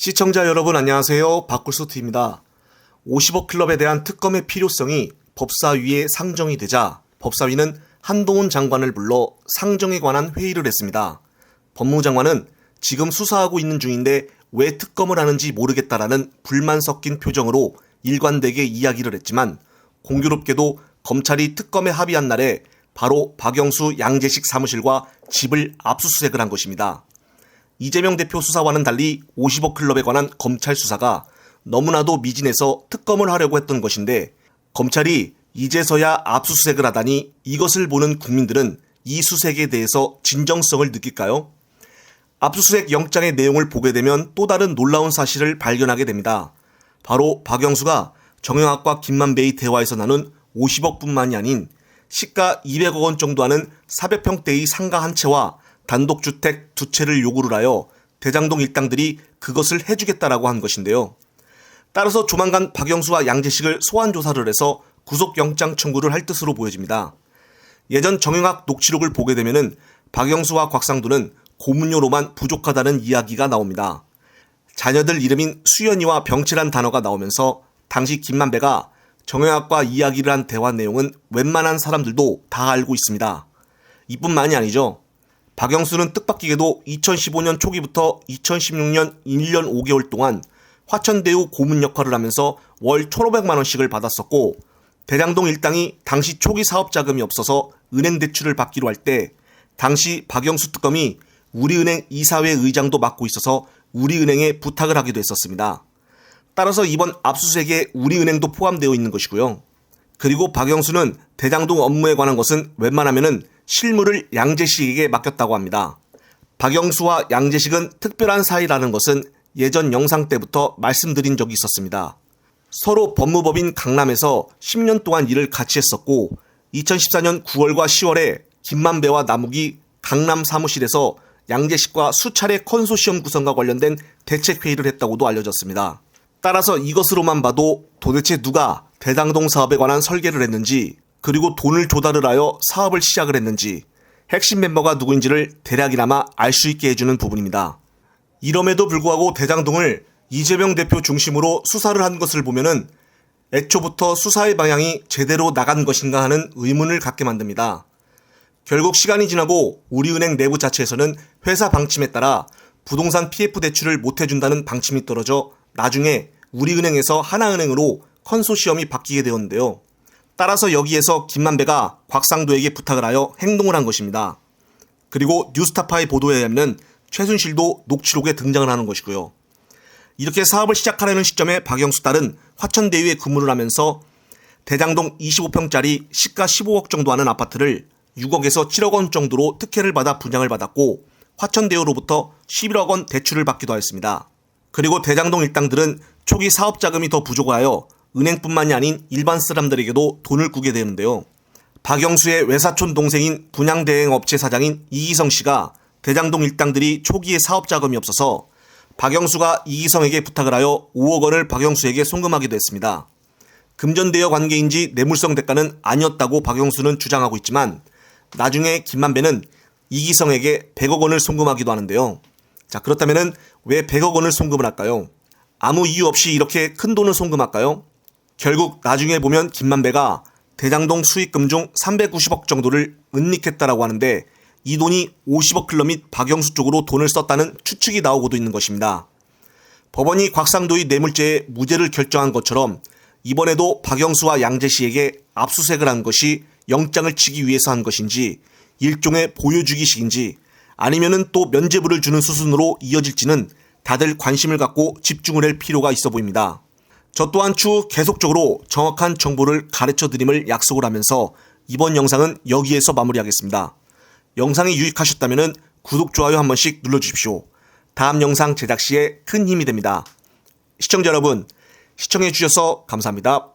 시청자 여러분 안녕하세요. 박굴소트입니다. 50억 클럽에 대한 특검의 필요성이 법사위에 상정이 되자 법사위는 한동훈 장관을 불러 상정에 관한 회의를 했습니다. 법무장관은 지금 수사하고 있는 중인데 왜 특검을 하는지 모르겠다라는 불만 섞인 표정으로 일관되게 이야기를 했지만 공교롭게도 검찰이 특검에 합의한 날에 바로 박영수 양재식 사무실과 집을 압수수색을 한 것입니다. 이재명 대표 수사와는 달리 50억 클럽에 관한 검찰 수사가 너무나도 미진해서 특검을 하려고 했던 것인데 검찰이 이제서야 압수수색을 하다니 이것을 보는 국민들은 이 수색에 대해서 진정성을 느낄까요? 압수수색 영장의 내용을 보게 되면 또 다른 놀라운 사실을 발견하게 됩니다. 바로 박영수가 정영학과 김만배의 대화에서 나눈 50억뿐만이 아닌 시가 200억 원 정도 하는 400평대의 상가 한 채와 단독주택 2채를 요구를 하여 대장동 일당들이 그것을 해주겠다라고 한 것인데요. 따라서 조만간 박영수와 양재식을 소환 조사를 해서 구속영장 청구를 할 뜻으로 보여집니다. 예전 정영학 녹취록을 보게 되면은 박영수와 곽상도는 고문료로만 부족하다는 이야기가 나옵니다. 자녀들 이름인 수연이와 병치란 단어가 나오면서 당시 김만배가 정영학과 이야기를 한 대화 내용은 웬만한 사람들도 다 알고 있습니다. 이뿐만이 아니죠. 박영수는 뜻밖이게도 2015년 초기부터 2016년 1년 5개월 동안 화천대유 고문 역할을 하면서 월 1,500만 원씩을 받았었고 대장동 일당이 당시 초기 사업 자금이 없어서 은행 대출을 받기로 할 때 당시 박영수 특검이 우리은행 이사회 의장도 맡고 있어서 우리은행에 부탁을 하기도 했었습니다. 따라서 이번 압수수색에 우리은행도 포함되어 있는 것이고요. 그리고 박영수는 대장동 업무에 관한 것은 웬만하면은 실무를 양재식에게 맡겼다고 합니다. 박영수와 양재식은 특별한 사이라는 것은 예전 영상 때부터 말씀드린 적이 있었습니다. 서로 법무법인 강남에서 10년 동안 일을 같이 했었고 2014년 9월과 10월에 김만배와 남욱이 강남 사무실에서 양재식과 수차례 컨소시엄 구성과 관련된 대책회의를 했다고도 알려졌습니다. 따라서 이것으로만 봐도 도대체 누가 대장동 사업에 관한 설계를 했는지 그리고 돈을 조달을 하여 사업을 시작을 했는지 핵심 멤버가 누구인지를 대략이나마 알 수 있게 해주는 부분입니다. 이럼에도 불구하고 대장동을 이재명 대표 중심으로 수사를 한 것을 보면은 애초부터 수사의 방향이 제대로 나간 것인가 하는 의문을 갖게 만듭니다. 결국 시간이 지나고 우리은행 내부 자체에서는 회사 방침에 따라 부동산 PF 대출을 못 해준다는 방침이 떨어져 나중에 우리은행에서 하나은행으로 컨소시엄이 바뀌게 되었는데요. 따라서 여기에서 김만배가 곽상도에게 부탁을 하여 행동을 한 것입니다. 그리고 뉴스타파의 보도에 의하면 최순실도 녹취록에 등장을 하는 것이고요. 이렇게 사업을 시작하려는 시점에 박영수 딸은 화천대유에 근무를 하면서 대장동 25평짜리 시가 15억 정도 하는 아파트를 6억에서 7억 원 정도로 특혜를 받아 분양을 받았고 화천대유로부터 11억 원 대출을 받기도 하였습니다. 그리고 대장동 일당들은 초기 사업 자금이 더 부족하여 은행뿐만이 아닌 일반 사람들에게도 돈을 꾸게 되는데요. 박영수의 외사촌 동생인 분양대행업체 사장인 이기성 씨가 대장동 일당들이 초기에 사업 자금이 없어서 박영수가 이기성에게 부탁을 하여 5억 원을 박영수에게 송금하기도 했습니다. 금전대여 관계인지 뇌물성 대가는 아니었다고 박영수는 주장하고 있지만 나중에 김만배는 이기성에게 100억 원을 송금하기도 하는데요. 자, 그렇다면 왜 100억 원을 송금을 할까요? 아무 이유 없이 이렇게 큰 돈을 송금할까요? 결국 나중에 보면 김만배가 대장동 수익금 중 390억 정도를 은닉했다라고 하는데 이 돈이 50억 클럽 및 박영수 쪽으로 돈을 썼다는 추측이 나오고도 있는 것입니다. 법원이 곽상도의 뇌물죄에 무죄를 결정한 것처럼 이번에도 박영수와 양재식에게 압수수색을 한 것이 영장을 치기 위해서 한 것인지 일종의 보여주기식인지 아니면은 또 면죄부를 주는 수순으로 이어질지는 다들 관심을 갖고 집중을 할 필요가 있어 보입니다. 저 또한 추후 계속적으로 정확한 정보를 가르쳐 드림을 약속을 하면서 이번 영상은 여기에서 마무리하겠습니다. 영상이 유익하셨다면 구독, 좋아요 한 번씩 눌러주십시오. 다음 영상 제작 시에 큰 힘이 됩니다. 시청자 여러분, 시청해 주셔서 감사합니다.